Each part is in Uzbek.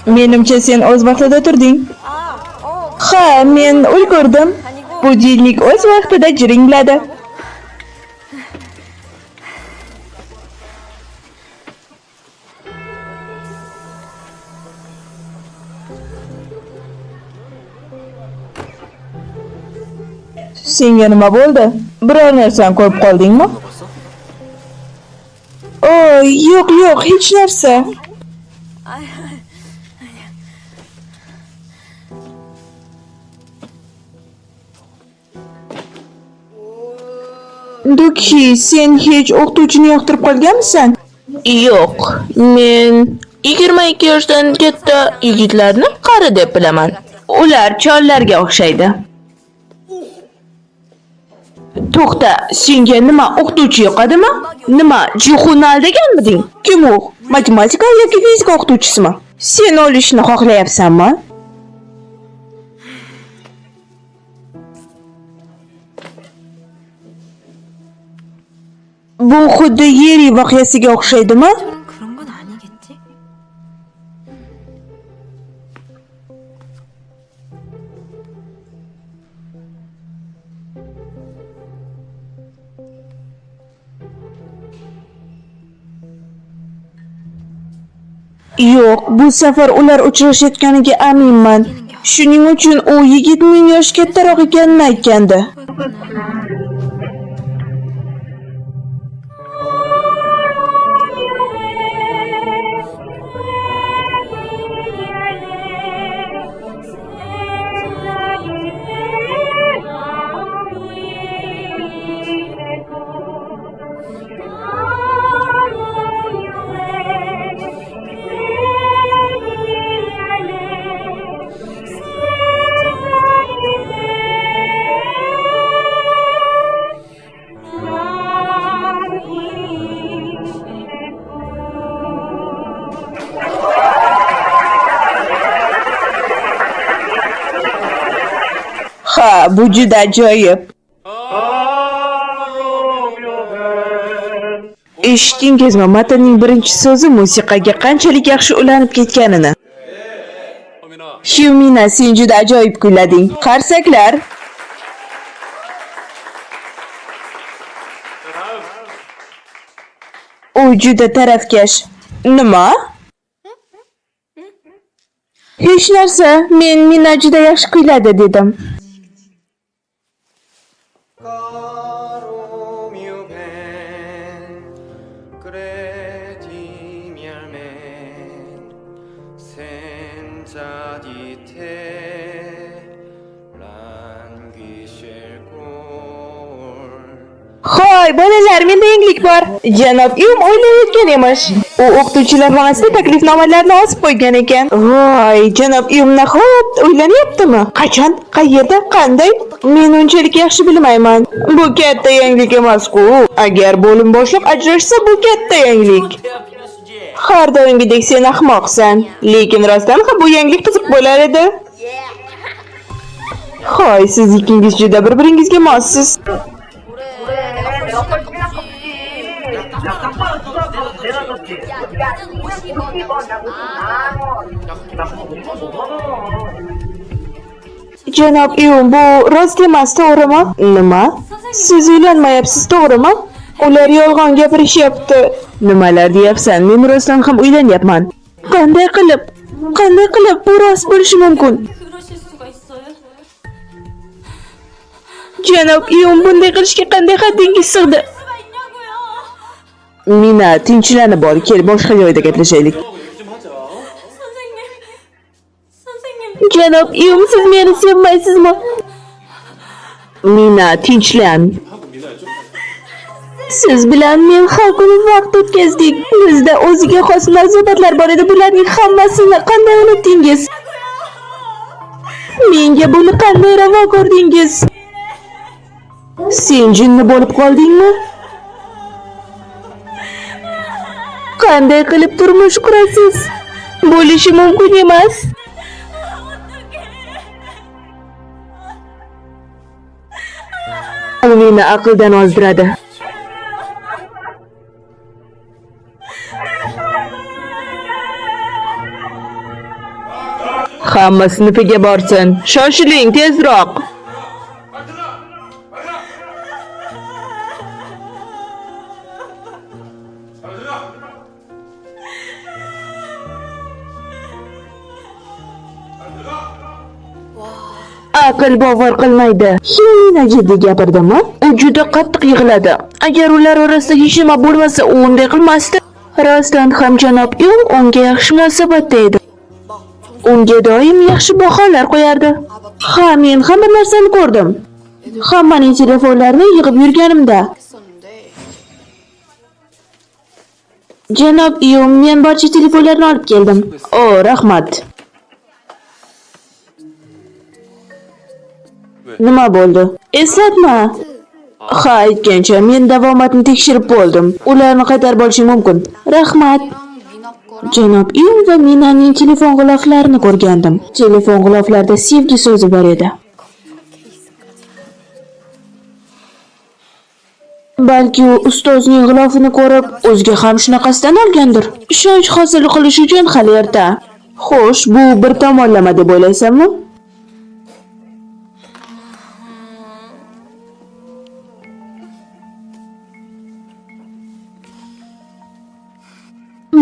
Menimcha sen o'z vaqtida turding. Ha, men ulgurdim. Budilnik o'z vaqtida jiringladi. Senga nima bo'ldi? Biror narsani ko'rib qoldingmi? Yo'q, hech narsa. Duki, sen hech o'qituvchini yoqtirib qolganmisan? Yo'q, men 22 yoshdan katta yigitlarni qari deb bilaman. Ular chollarga o'xshaydi. To'xta, senga nima o'qituvchi yoqadimi? Nima, jihunal deganmiding? Kim u? Matematika yoki fizika o'qituvchisimi? Sen olishni xohlayapsanmi? Bu xuddi Yeri voqeasiga o'xshaydimi? 그런 건 아니겠지? Yo'q, bu safar ular uchrashayotganiga aminman. Shuning uchun u yigit 1000 yosh kattaroq ekanini aytgandi. Ha, bu juda ajoyib. Eshitdingizmi, matnning birinchi so'zi musiqaga qanchalik yaxshi ulanib ketganini. Humina, sen juda ajoyib kuylading. Qarsaklar. U juda tarafkash. Nima? Hech narsa, men Mina juda yaxshi kuyladi dedim. Hoy, bolalar, menda yangilik bor. Janob Yum o'ylayotgan emish. U o'qituvchilar xonasida taklifnomalarni osib qo'ygan ekan. Voy, janob Yum nahot o'ylanyaptimi? Qachon, qayerda, qanday? Men unchalik yaxshi bilmayman. Bu katta yangilik emas-ku. Agar bo'lim boshliq ajrashsa, bu katta yangilik. Har doimgidek sen ahmoqsan, lekin rostdan ham bu yangilik qiziq bo'lar edi. Hoy, siz ikkingiz juda bir-biringizga mossiz. Janob Yum, bu rost emas, to'g'rimi? Nima? Siz uylanmayapsiz, to'g'rimi? Ular yolg'on gapirishyapti. Nimalar deyapsan? Men rostdan ham uylanyapman. Qanday qilib bu rost bo'lishi mumkin? 그러실 수가 있어요? Janob Yum, bunday qilishga qanday haddingiz sig'di? 수가 있냐고요? Mina, tinchlanib ol, kel boshqa joyda gaplashaylik. 선생님. Janob Yum, siz meni sevmaysizmi? Mina, tinchlan. Siz bilan men har kuni vaqt o'tkazdik. Bizda o'ziga xos munosabatlar bor edi. Bularning hammasini qanday unutdingiz? Menga buni qanday ravo ko'rdingiz? Sen jinni bo'lib qoldingmi? Qanday qilib turmush qurasiz? Bo'lishi mumkin emas. U meni aqldan ozdiradi. Hamma sinfiga borsin. Shoshiling tezroq. Aql bovar qilmaydi. Hina jiddiy gapirdimi? U juda qattiq yig'ladi. Agar ular orasida hech nima bo'lmasa, u unday qilmasdi. Rostdan ham janob Yung unga yaxshi munosabatda edi. Unga doim yaxshi baholar qo'yardi. Ha, men hamma narsani ko'rdim. Hammaning telefonlarini yig'ib yurganimda. Janob Yung, men barcha telefonlarni olib keldim. O, rahmat. Nima bo'ldi? Eslatma. Ha, aytgancha men davomatni tekshirib bo'ldim. Ularni qaytarib olishim mumkin. Rahmat. Janob Yung va Minaning telefon g'iloflarini ko'rgandim. Telefon g'iloflarida sevgi so'zi bor edi. Balki u ustozning g'ilofini ko'rib, o'ziga ham shunaqasidan olgandir. Ishonch hosil qilish uchun hali erta. Xo'sh, bu bir tomonlama deb o'ylaysanmi?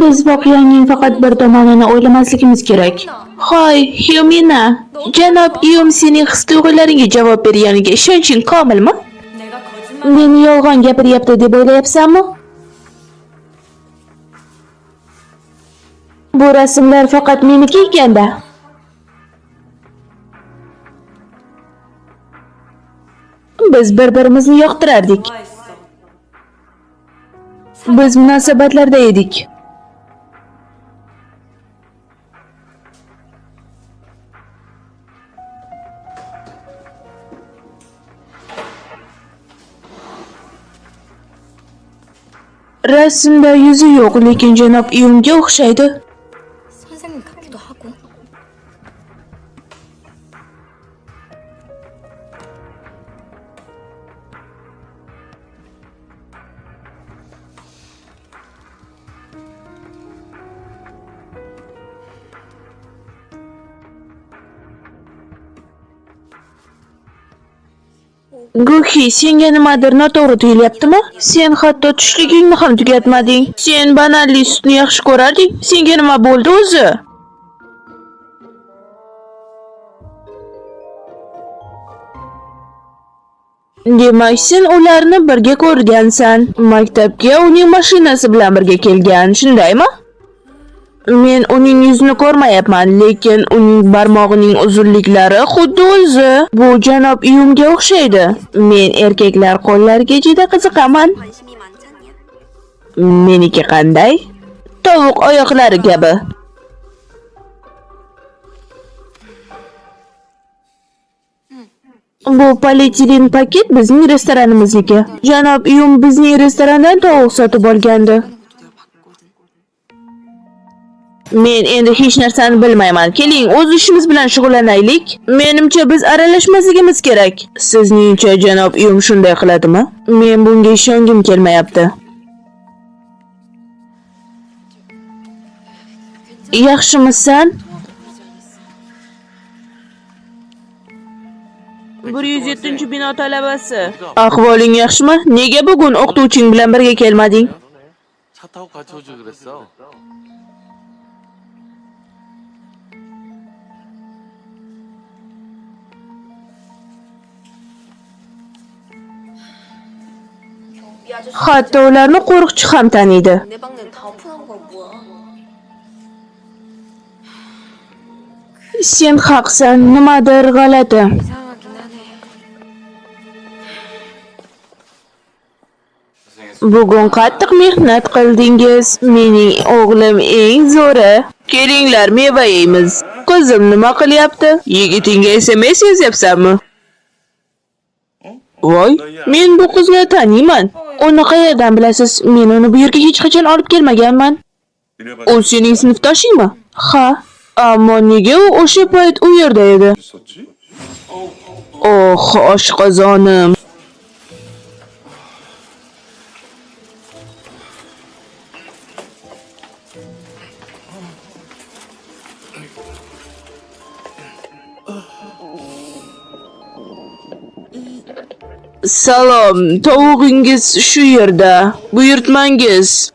Biz voqeaning faqat bir tomonini o'ylamasligimiz kerak. Hoy, Hyumina, janob Yung sening his-tuyg'ularingga javob berganiga ishonching komilmi? 내가 거짓말 Meni yolg'on gapiryapti deb o'ylayapsanmi? Bu rasmlar faqat meniki ekanda. Biz bir-birimizni yoqtirardik. 좋아했어. Biz munosabatlarda edik. Rasmda yuzi yo'q, lekin janob Yungga o'xshaydi. 선생님 같기도 하고. Guhi, senga nimadir noto'g'ri tuyulyaptimi? Sen hatto tushligingni ham tugatmading. Sen bananli sutni yaxshi ko'rarding. Senga nima bo'ldi o'zi? Demak, sen ularni birga ko'rgansan. Maktabga uning mashinasi bilan birga kelgan, shundaymi? Men uning yuzini ko'rmayapman, lekin uning barmog'ining uzunliklari xuddi o'zi. Bu janob Yungga o'xshaydi. Men erkaklar qo'llariga juda qiziqaman. 관심이 많잖냐? Meniki qanday? Tovuq oyoqlari kabi. Bu polietilen paket bizning restoranimizniki. Janob Yung bizning restorandan tovuq sotib olgandi. Men endi hech narsani bilmayman. Keling, o'z ishimiz bilan shug'ullanaylik. Menimcha biz aralashmasligimiz kerak. Sizningcha janob Yung shunday qiladimi? Men bunga ishongim kelmayapti. Yaxshimisan? 107-bino talabasi. Ahvoling yaxshimi? Nega bugun o'qituvching bilan birga kelmading? 차 타고 같이 오지 그랬어. Hatto ularni qo'riqchi ham taniydi. 내 방는 다 오픈한 거 뭐야? Sen haqsan, nimadir g'alati. 이상하긴 하네. Bugun qattiq mehnat qildingiz. Mening o'g'lim eng zo'ri. Kelinglar, meva yeymiz. Qizim nima qilyapti? Yigitinga SMS yozyapsanmi? Voy, men bu qizni taniyman. Uni qayerdan bilasiz? Men uni bu yerga hech qachon olib kelmaganman. U sening sinfdoshingmi? Ha, ammo nega u o'sha payt u yerda edi? Oh, oshqozonim. Salom, tavug'ingiz shu yerda. Buyurtmangiz.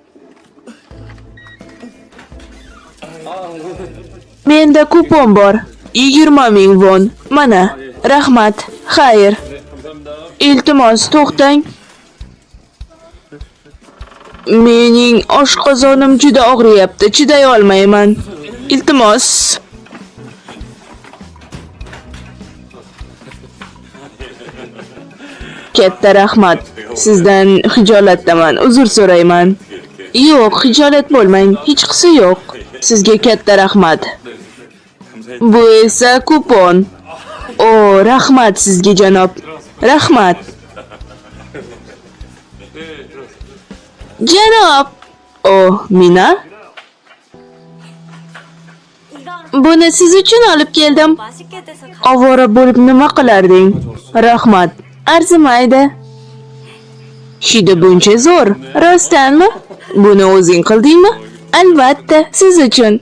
Menda kupon bor. 20.000 won. Mana, rahmat. Xayr. Iltimos, to'xtang. Mening oshqozonim juda og'riyapti. Chiday olmayman. Iltimos. Katta rahmat. Sizdan xijolatdaman. Uzr so'rayman. Yo'q, xijolat bo'lmang. Hech qisi yo'q. Sizga katta rahmat. Bu esa kupon. O, rahmat sizga janob. Rahmat. Janob. O, Mina. Buni siz uchun olib keldim. 맛있게 돼서 Ovora bo'lib nima qilarding? Rahmat. Arzimaydi. Hidi buncha zo'r. Rostdanmi? Buni o'zing qildingmi? Albatta, siz uchun.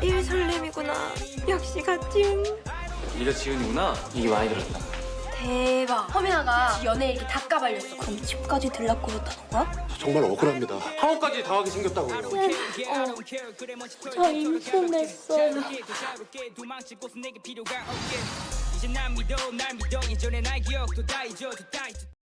일 설렘이구나. 역시 같지요. 네가 지은이구나. 얘기 많이 들었다. 대박. 허민아가 연애 얘기 다 까발렸어. 그럼 집까지 들락고 그랬다는 거야? 정말 억울합니다. 하원까지 당하게 생겼다고요. 저 임신했어요.